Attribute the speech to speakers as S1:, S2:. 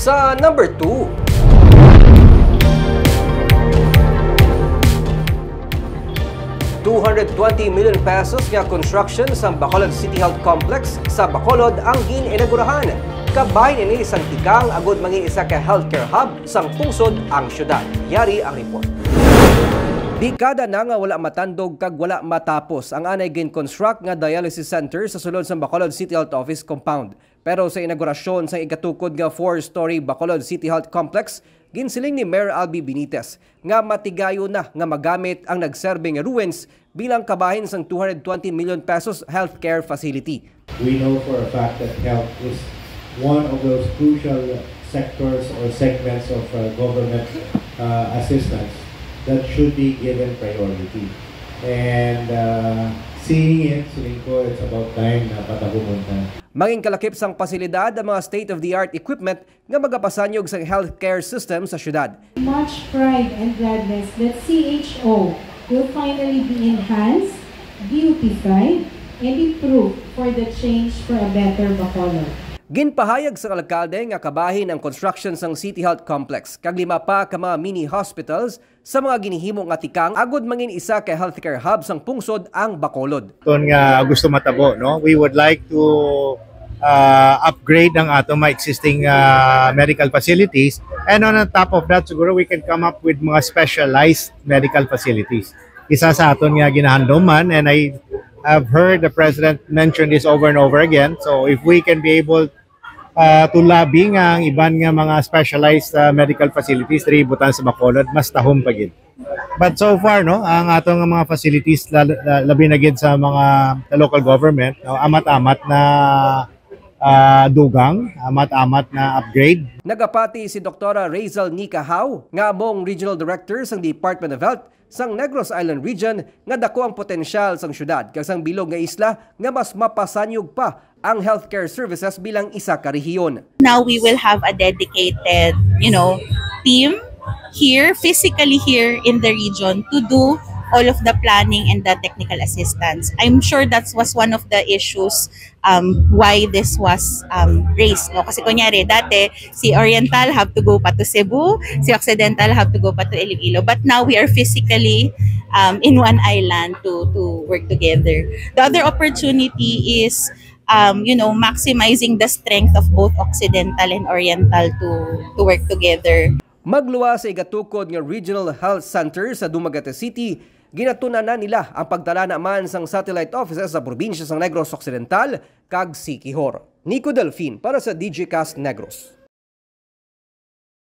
S1: Sa number 2, ₱220 million nga construction sa Bacolod City Health Complex sa Bacolod ang gininaugurahan. Kabahin ini isang tikang agud mangi isa ka healthcare hub sang pungsod ang syudad. Yari ang report. Dekada na nga wala matandog kag wala matapos ang anay gin-construct nga dialysis center sa sulod sa Bacolod City Health Office compound. Pero sa inaugurasyon sa igatukod nga 4-story Bacolod City Health Complex, ginsiling ni Mayor Albi Benitez nga matigayo na nga magamit ang nagserbing ruins bilang kabahin sang ₱220 million healthcare facility.
S2: We know for a fact that health is one of those crucial sectors or segments of government assistance that should be given priority. And seeing it, it's about time na patagumunta.
S1: Maging kalakip sang pasilidad ang mga state-of-the-art equipment nga magapasanyog sa healthcare system sa syudad.
S3: Much pride and gladness that CHO will finally be enhanced, beautified, and improved for the change for a better Bacolod.
S1: Ginpahayag sa alkalde nga kabahin ang construction sang City Health Complex kag 5 pa ka mga mini hospitals sa mga ginihimo nga tikang agud mangin isa ka healthcare hub sang pungsod ang Bacolod.
S4: Ton nga gusto matabo, no? We would like to upgrade ang ato mga existing medical facilities, and on top of that siguro we can come up with mga specialized medical facilities. Isa sa aton nga ginahandoman, and I've heard the President mention this over and over again. So if we can be able to lobby nga ang iban nga mga specialized medical facilities diri butan sa Bacolod, mas tahom pa gid. But so far, no, ang atong mga facilities labi na gid sa mga local government, no, amat-amat na dugang, amat-amat na upgrade.
S1: Nagapati si Dr. Razel Nicahao nga among Regional Director sang Department of Health sang Negros Island Region nga dako ang potensyal sang syudad kag sang bilog nga isla nga mas mapasanyog pa ang healthcare services bilang isa ka rehiyon.
S5: Now we will have a dedicated, team here, physically here in the region to do all of the planning and the technical assistance. I'm sure that was one of the issues why this was raised. No? Kasi kunyari, dati si Oriental have to go pa to Cebu, si Occidental have to go pa to Iloilo. But now we are physically in one island to work together. The other opportunity is maximizing the strength of both Occidental and Oriental to work together.
S1: Magluwa sa igatukod nga Regional Health Center sa Dumaguete City, ginatunan na nila ang pagtala naman sang satellite offices sa probinsya sang Negros Occidental kag Siquijor. Nico Delfin para sa DJcast Negros.